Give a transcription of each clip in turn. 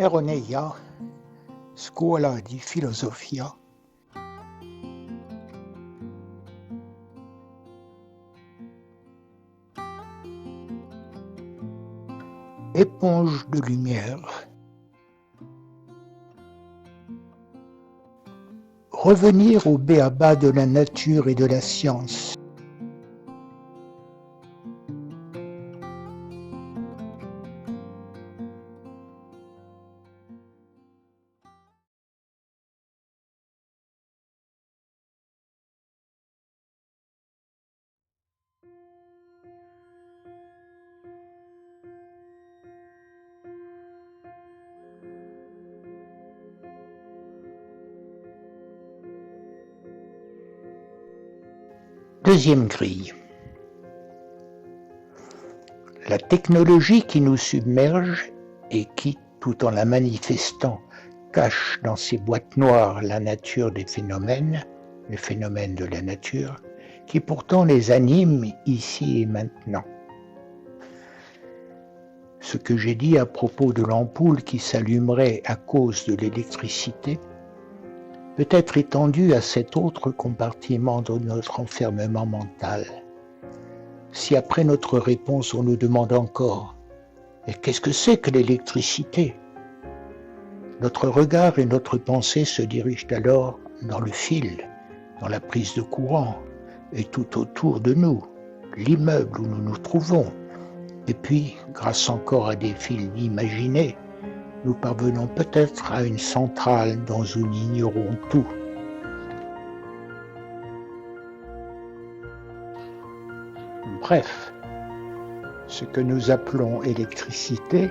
Eroneia, Scuola di Filosofia, éponge de lumière. Revenir au b.a.-ba de la nature et de la science. Deuxième grille. La technologie qui nous submerge et qui, tout en la manifestant, cache dans ses boîtes noires la nature des phénomènes, les phénomènes de la nature, qui pourtant les animent ici et maintenant. Ce que j'ai dit à propos de l'ampoule qui s'allumerait à cause de l'électricité peut être étendu à cet autre compartiment de notre enfermement mental. Si après notre réponse on nous demande encore « Mais qu'est-ce que c'est que l'électricité ?» Notre regard et notre pensée se dirigent alors dans le fil, dans la prise de courant, et tout autour de nous, l'immeuble où nous nous trouvons. Et puis, grâce encore à des fils imaginés, nous parvenons peut-être à une centrale dont nous ignorons tout. Bref, ce que nous appelons électricité,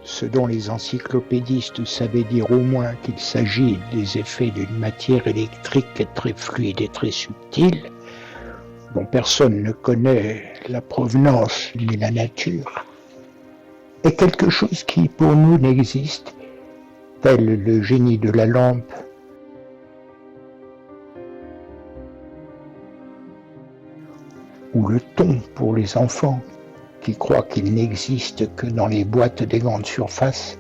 ce dont les encyclopédistes savaient dire au moins qu'il s'agit des effets d'une matière électrique très fluide et très subtile, dont personne ne connaît la provenance ni la nature, est quelque chose qui pour nous n'existe, tel le génie de la lampe, ou le thon pour les enfants, qui croient qu'il n'existe que dans les boîtes des grandes surfaces,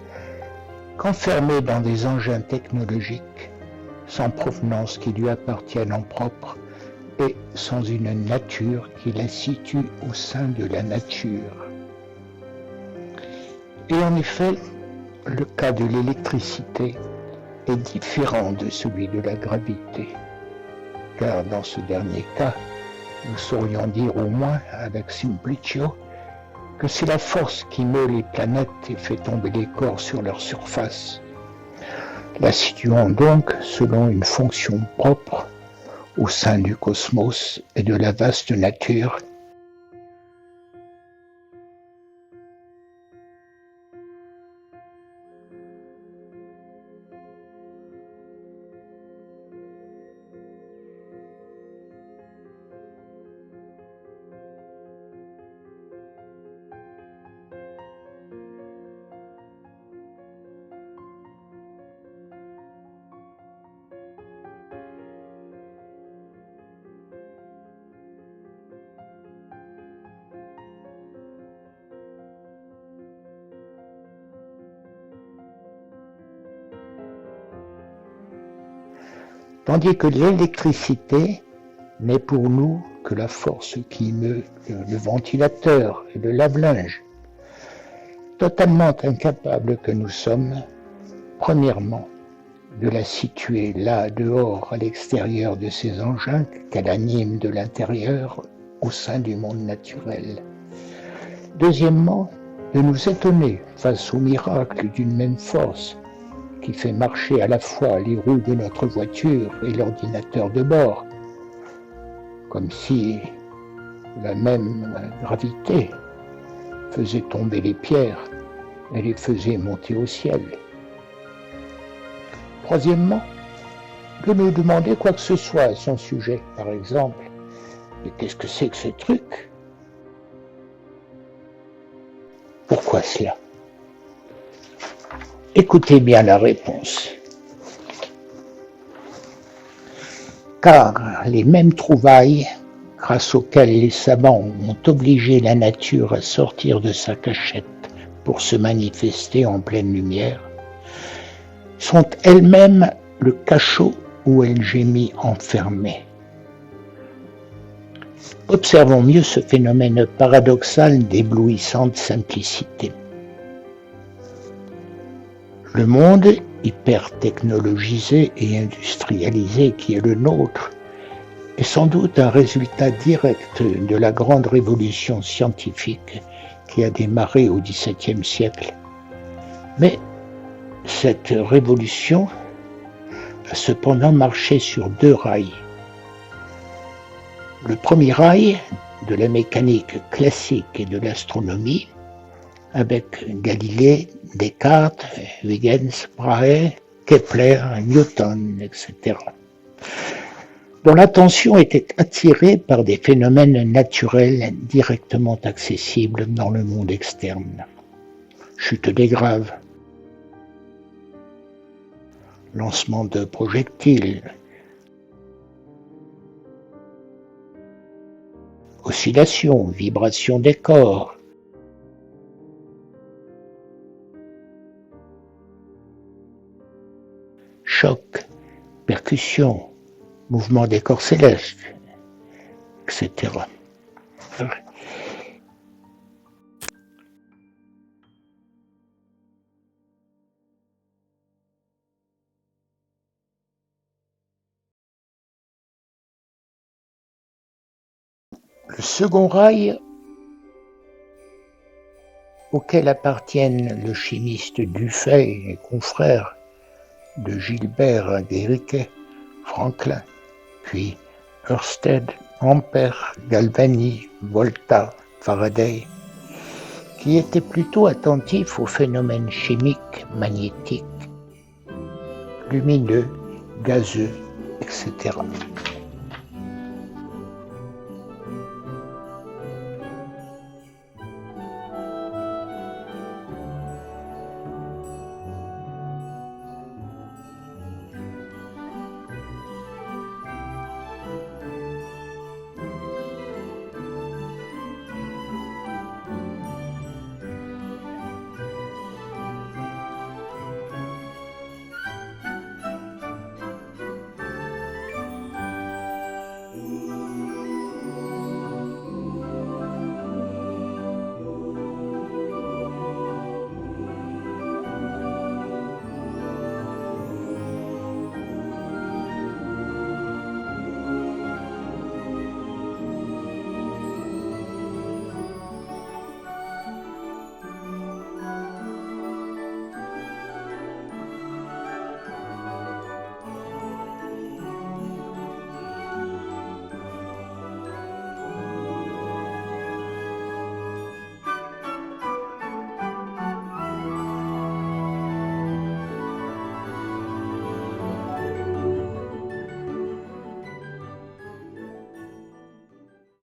qu'enfermé dans des engins technologiques, sans provenance qui lui appartiennent en propre, et sans une nature qui la situe au sein de la nature. Et en effet, le cas de l'électricité est différent de celui de la gravité, car dans ce dernier cas, nous saurions dire au moins avec Simplicio que c'est la force qui meut les planètes et fait tomber les corps sur leur surface, la situant donc selon une fonction propre au sein du cosmos et de la vaste nature. Tandis que l'électricité n'est pour nous que la force qui meut le ventilateur et le lave-linge, totalement incapables que nous sommes, premièrement, de la situer là, dehors, à l'extérieur de ces engins qu'elle anime de l'intérieur au sein du monde naturel. Deuxièmement, de nous étonner face au miracle d'une même force qui fait marcher à la fois les roues de notre voiture et l'ordinateur de bord, comme si la même gravité faisait tomber les pierres et les faisait monter au ciel. Troisièmement, de nous demander quoi que ce soit à son sujet, par exemple, mais qu'est-ce que c'est que ce truc ? Pourquoi cela ? Écoutez bien la réponse. Car les mêmes trouvailles, grâce auxquelles les savants ont obligé la nature à sortir de sa cachette pour se manifester en pleine lumière, sont elles-mêmes le cachot où elle gémit enfermée. Observons mieux ce phénomène paradoxal d'éblouissante simplicité. Le monde hyper-technologisé et industrialisé qui est le nôtre est sans doute un résultat direct de la grande révolution scientifique qui a démarré au XVIIe siècle. Mais cette révolution a cependant marché sur deux rails. Le premier rail de la mécanique classique et de l'astronomie, avec Galilée, Descartes, Huygens, Brahe, Kepler, Newton, etc., dont l'attention était attirée par des phénomènes naturels directement accessibles dans le monde externe. Chute des graves, lancement de projectiles, oscillation, vibration des corps, choc, percussion, mouvement des corps célestes, etc. Le second rail, auquel appartiennent le chimiste Dufay et confrères de Gilbert, Guériquet, Franklin, puis Ørsted, Ampère, Galvani, Volta, Faraday, qui étaient plutôt attentifs aux phénomènes chimiques, magnétiques, lumineux, gazeux, etc.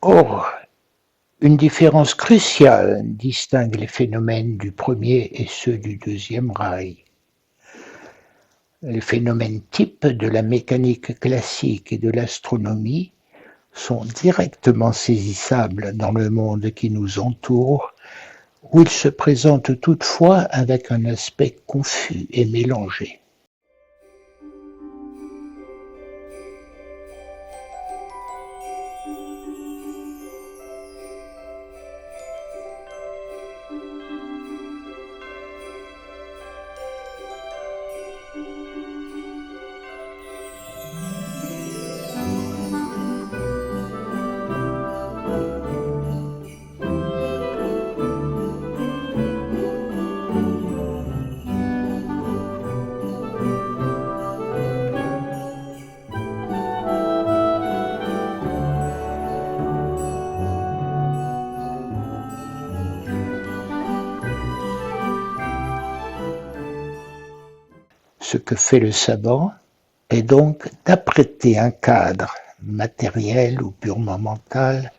Or, une différence cruciale distingue les phénomènes du premier et ceux du deuxième rail. Les phénomènes types de la mécanique classique et de l'astronomie sont directement saisissables dans le monde qui nous entoure, où ils se présentent toutefois avec un aspect confus et mélangé. Ce que fait le savant est donc d'apprêter un cadre, matériel ou purement mental,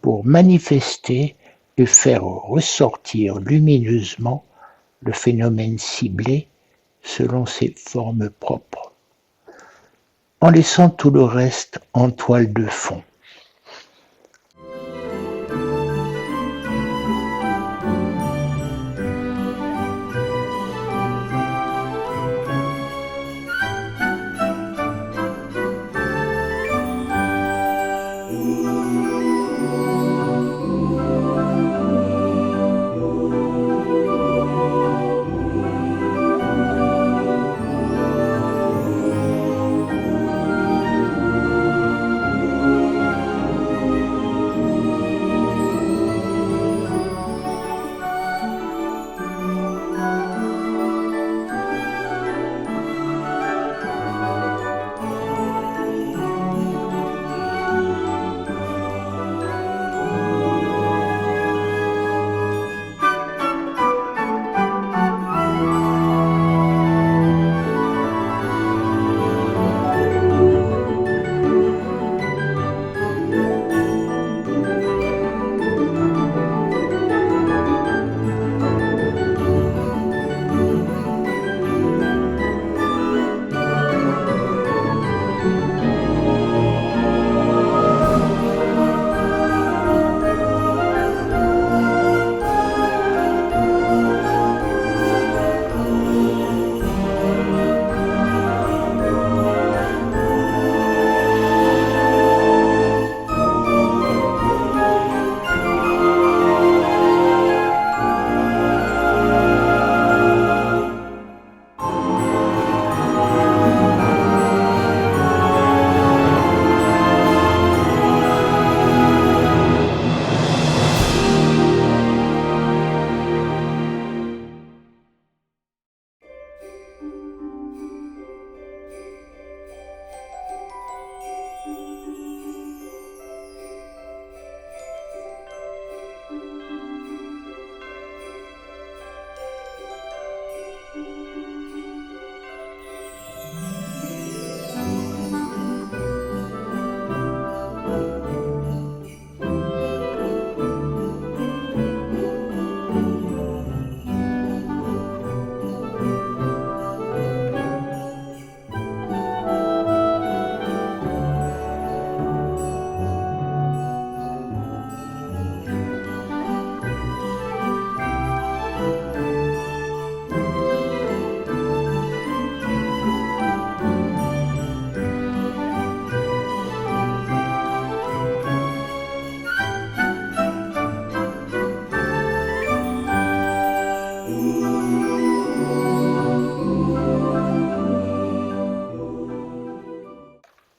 pour manifester et faire ressortir lumineusement le phénomène ciblé selon ses formes propres, en laissant tout le reste en toile de fond.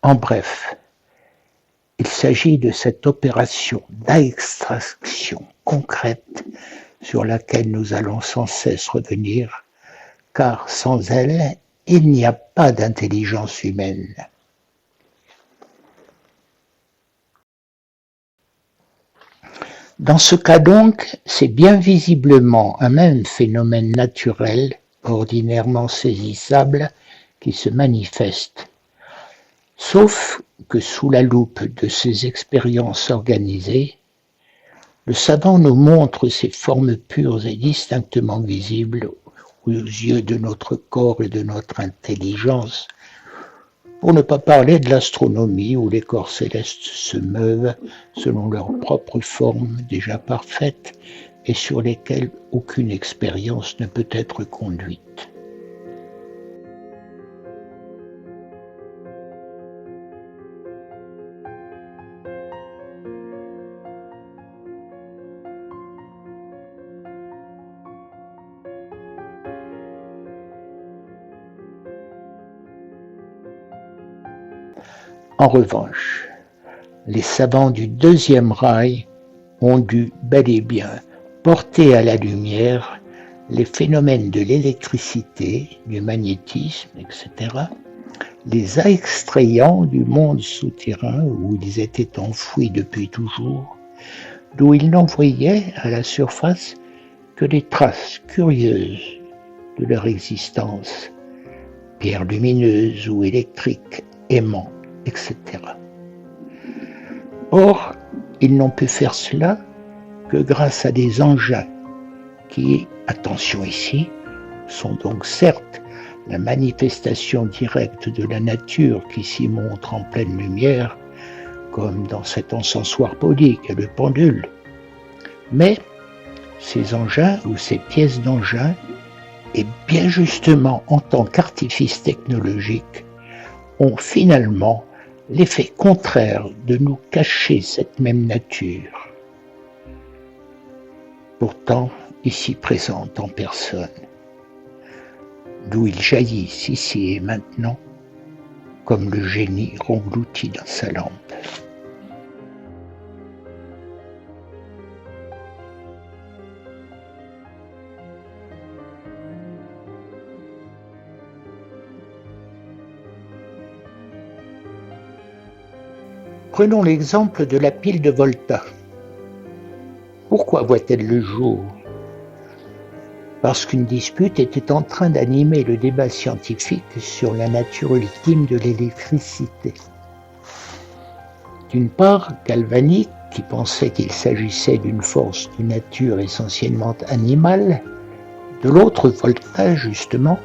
En bref, il s'agit de cette opération d'extraction concrète sur laquelle nous allons sans cesse revenir, car sans elle, il n'y a pas d'intelligence humaine. Dans ce cas donc, c'est bien visiblement un même phénomène naturel, ordinairement saisissable, qui se manifeste. Sauf que sous la loupe de ces expériences organisées, le savant nous montre ces formes pures et distinctement visibles aux yeux de notre corps et de notre intelligence, pour ne pas parler de l'astronomie où les corps célestes se meuvent selon leur propre forme déjà parfaite et sur lesquelles aucune expérience ne peut être conduite. En revanche, les savants du Deuxième Reich ont dû bel et bien porter à la lumière les phénomènes de l'électricité, du magnétisme, etc., les extrayant du monde souterrain où ils étaient enfouis depuis toujours, d'où ils n'envoyaient à la surface que les traces curieuses de leur existence, pierres lumineuses ou électriques, aimants, etc. Or, ils n'ont pu faire cela que grâce à des engins qui, attention ici, sont donc certes la manifestation directe de la nature qui s'y montre en pleine lumière, comme dans cet encensoir poli qu'est le pendule, mais ces engins ou ces pièces d'engins, et bien justement en tant qu'artifice technologique, ont finalement l'effet contraire de nous cacher cette même nature, pourtant ici présente en personne, d'où ils jaillissent ici et maintenant, comme le génie englouti dans sa lampe. Prenons l'exemple de la pile de Volta. Pourquoi voit-elle le jour? Parce qu'une dispute était en train d'animer le débat scientifique sur la nature ultime de l'électricité. D'une part, Galvani, qui pensait qu'il s'agissait d'une force de nature essentiellement animale, de l'autre Volta, justement,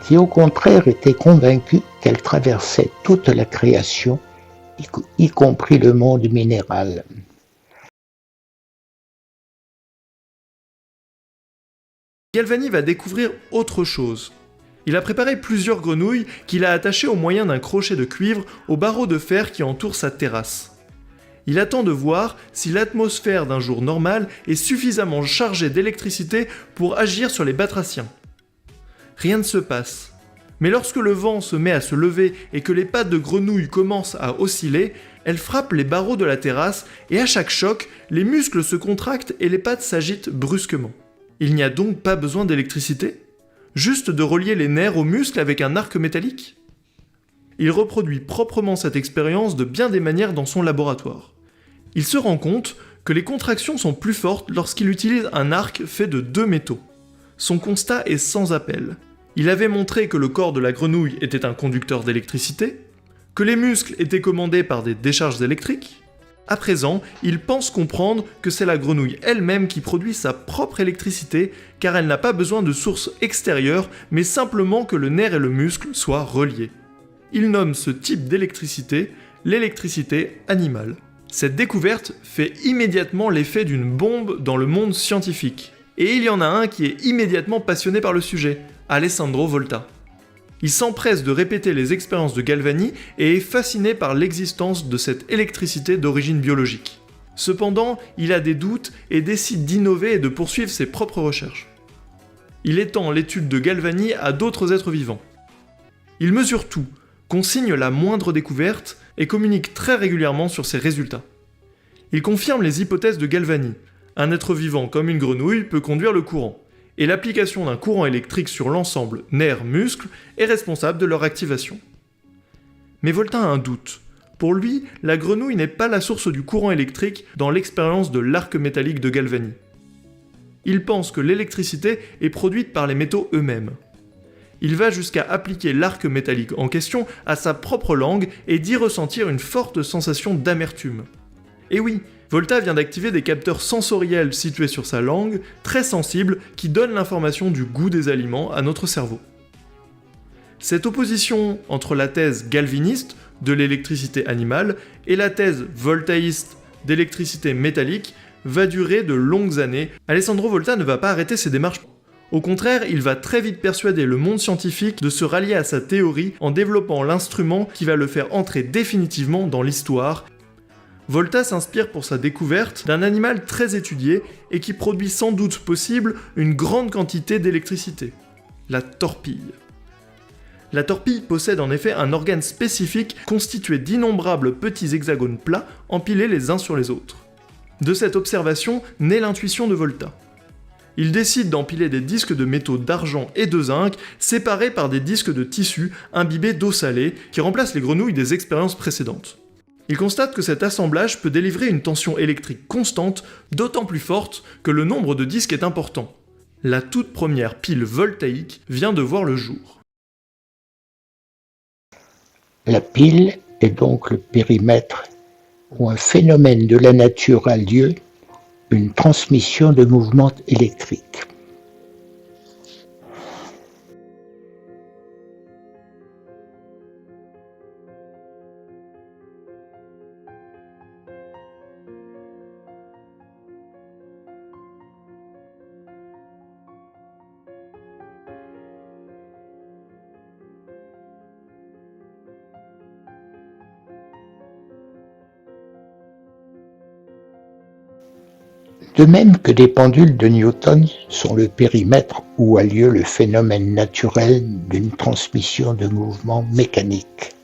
qui au contraire était convaincu qu'elle traversait toute la création, y compris le monde minéral. Galvani va découvrir autre chose. Il a préparé plusieurs grenouilles qu'il a attachées au moyen d'un crochet de cuivre au barreau de fer qui entoure sa terrasse. Il attend de voir si l'atmosphère d'un jour normal est suffisamment chargée d'électricité pour agir sur les batraciens. Rien ne se passe. Mais lorsque le vent se met à se lever et que les pattes de grenouille commencent à osciller, elles frappent les barreaux de la terrasse et à chaque choc, les muscles se contractent et les pattes s'agitent brusquement. Il n'y a donc pas besoin d'électricité? Juste de relier les nerfs aux muscles avec un arc métallique? Il reproduit proprement cette expérience de bien des manières dans son laboratoire. Il se rend compte que les contractions sont plus fortes lorsqu'il utilise un arc fait de 2 métaux. Son constat est sans appel. Il avait montré que le corps de la grenouille était un conducteur d'électricité, que les muscles étaient commandés par des décharges électriques. À présent, il pense comprendre que c'est la grenouille elle-même qui produit sa propre électricité, car elle n'a pas besoin de source extérieure, mais simplement que le nerf et le muscle soient reliés. Il nomme ce type d'électricité l'électricité animale. Cette découverte fait immédiatement l'effet d'une bombe dans le monde scientifique. Et il y en a un qui est immédiatement passionné par le sujet, Alessandro Volta. Il s'empresse de répéter les expériences de Galvani et est fasciné par l'existence de cette électricité d'origine biologique. Cependant, il a des doutes et décide d'innover et de poursuivre ses propres recherches. Il étend l'étude de Galvani à d'autres êtres vivants. Il mesure tout, consigne la moindre découverte et communique très régulièrement sur ses résultats. Il confirme les hypothèses de Galvani. Un être vivant comme une grenouille peut conduire le courant, et l'application d'un courant électrique sur l'ensemble nerfs-muscles est responsable de leur activation. Mais Volta a un doute. Pour lui, la grenouille n'est pas la source du courant électrique dans l'expérience de l'arc métallique de Galvani. Il pense que l'électricité est produite par les métaux eux-mêmes. Il va jusqu'à appliquer l'arc métallique en question à sa propre langue et d'y ressentir une forte sensation d'amertume. Et oui, Volta vient d'activer des capteurs sensoriels situés sur sa langue, très sensibles, qui donnent l'information du goût des aliments à notre cerveau. Cette opposition entre la thèse galviniste de l'électricité animale et la thèse voltaïste d'électricité métallique va durer de longues années. Alessandro Volta ne va pas arrêter ses démarches. Au contraire, il va très vite persuader le monde scientifique de se rallier à sa théorie en développant l'instrument qui va le faire entrer définitivement dans l'histoire. Volta s'inspire pour sa découverte d'un animal très étudié et qui produit sans doute possible une grande quantité d'électricité, la torpille. La torpille possède en effet un organe spécifique constitué d'innombrables petits hexagones plats empilés les uns sur les autres. De cette observation naît l'intuition de Volta. Il décide d'empiler des disques de métaux d'argent et de zinc séparés par des disques de tissu imbibés d'eau salée qui remplacent les grenouilles des expériences précédentes. Il constate que cet assemblage peut délivrer une tension électrique constante, d'autant plus forte que le nombre de disques est important. La toute première pile voltaïque vient de voir le jour. La pile est donc le périmètre où un phénomène de la nature a lieu, une transmission de mouvements électriques. De même que des pendules de Newton sont le périmètre où a lieu le phénomène naturel d'une transmission de mouvements mécaniques.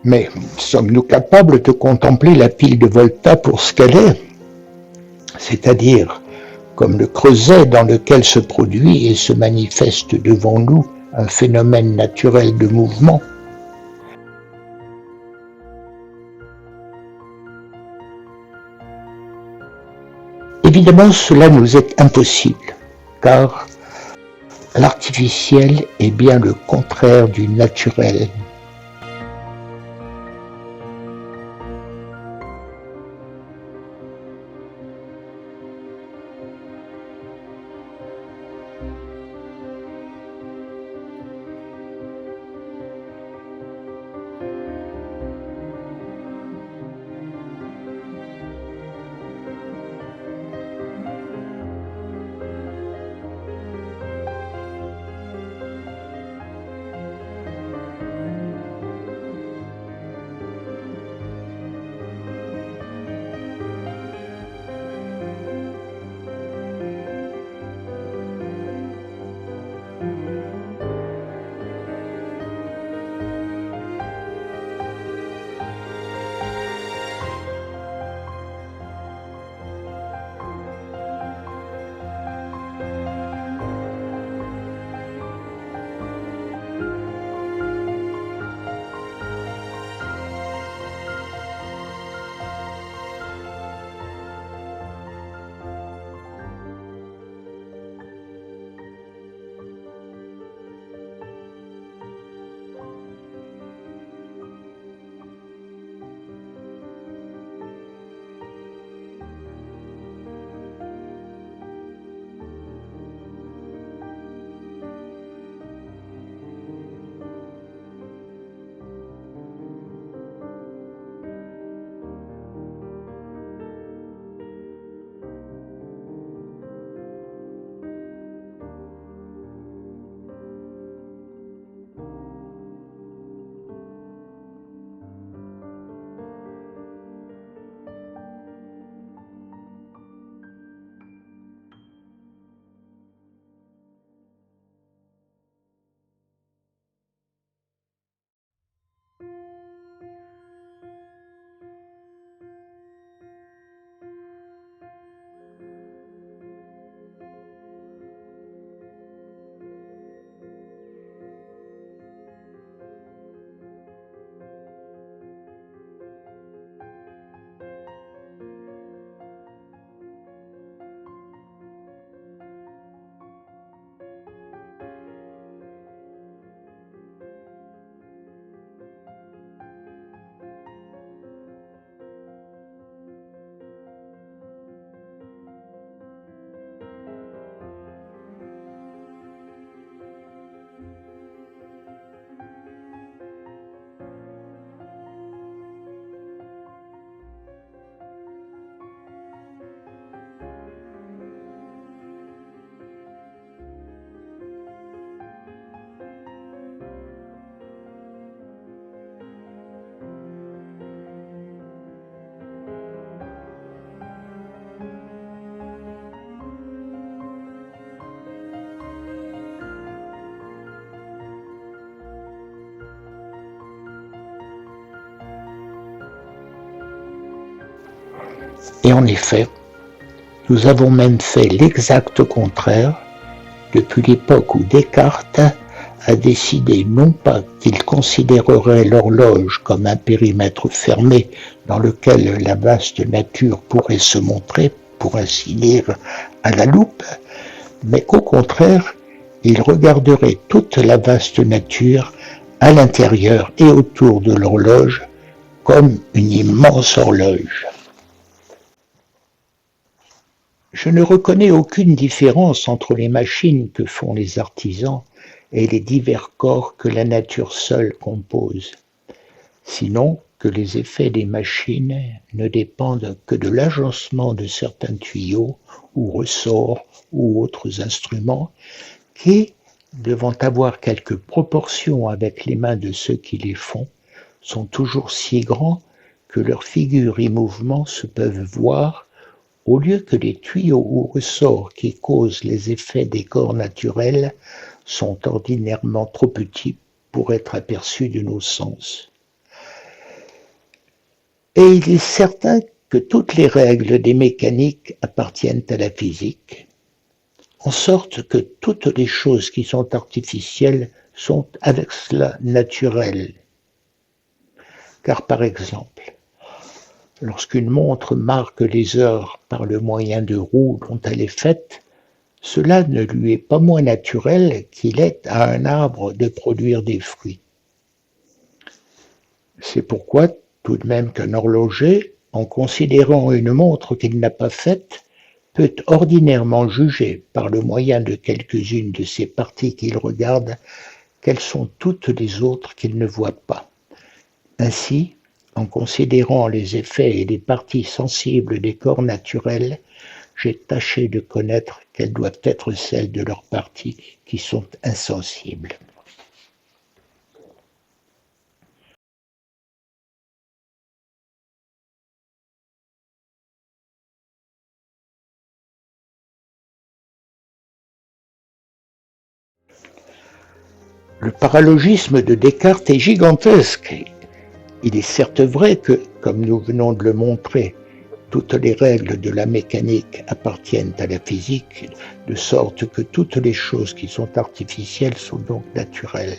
Mais sommes-nous capables de contempler la pile de Volta pour ce qu'elle est, c'est-à-dire comme le creuset dans lequel se produit et se manifeste devant nous un phénomène naturel de mouvement? Évidemment, cela nous est impossible, car l'artificiel est bien le contraire du naturel. Et en effet, nous avons même fait l'exact contraire depuis l'époque où Descartes a décidé non pas qu'il considérerait l'horloge comme un périmètre fermé dans lequel la vaste nature pourrait se montrer, pour ainsi dire, à la loupe, mais qu'au contraire, il regarderait toute la vaste nature à l'intérieur et autour de l'horloge comme une immense horloge. Je ne reconnais aucune différence entre les machines que font les artisans et les divers corps que la nature seule compose, sinon que les effets des machines ne dépendent que de l'agencement de certains tuyaux ou ressorts ou autres instruments qui, devant avoir quelques proportions avec les mains de ceux qui les font, sont toujours si grands que leurs figures et mouvements se peuvent voir, au lieu que les tuyaux ou ressorts qui causent les effets des corps naturels sont ordinairement trop petits pour être aperçus de nos sens. Et il est certain que toutes les règles des mécaniques appartiennent à la physique, en sorte que toutes les choses qui sont artificielles sont avec cela naturelles. Car par exemple, lorsqu'une montre marque les heures par le moyen de roues dont elle est faite, cela ne lui est pas moins naturel qu'il est à un arbre de produire des fruits. C'est pourquoi, tout de même qu'un horloger, en considérant une montre qu'il n'a pas faite, peut ordinairement juger, par le moyen de quelques-unes de ces parties qu'il regarde, quelles sont toutes les autres qu'il ne voit pas. Ainsi, en considérant les effets et les parties sensibles des corps naturels, j'ai tâché de connaître quelles doivent être celles de leurs parties qui sont insensibles. Le paralogisme de Descartes est gigantesque. Il est certes vrai que, comme nous venons de le montrer, toutes les règles de la mécanique appartiennent à la physique, de sorte que toutes les choses qui sont artificielles sont donc naturelles.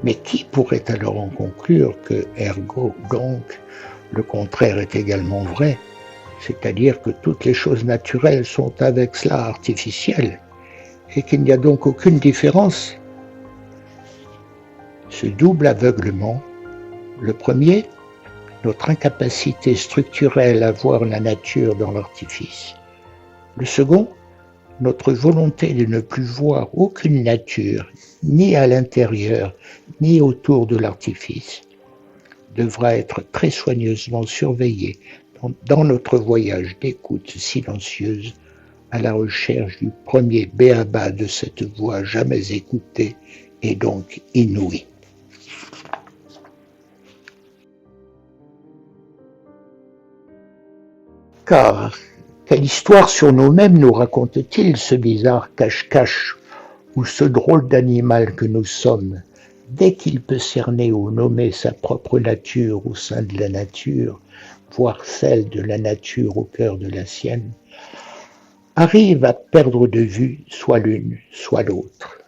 Mais qui pourrait alors en conclure que, ergo donc, le contraire est également vrai, c'est-à-dire que toutes les choses naturelles sont avec cela artificielles, et qu'il n'y a donc aucune différence? Ce double aveuglement, le premier, notre incapacité structurelle à voir la nature dans l'artifice. Le second, notre volonté de ne plus voir aucune nature, ni à l'intérieur, ni autour de l'artifice, devra être très soigneusement surveillée dans notre voyage d'écoute silencieuse à la recherche du premier b.a.-ba de cette voix jamais écoutée et donc inouïe. Car, quelle histoire sur nous-mêmes nous raconte-t-il ce bizarre cache-cache ou ce drôle d'animal que nous sommes, dès qu'il peut cerner ou nommer sa propre nature au sein de la nature, voire celle de la nature au cœur de la sienne, arrive à perdre de vue soit l'une, soit l'autre.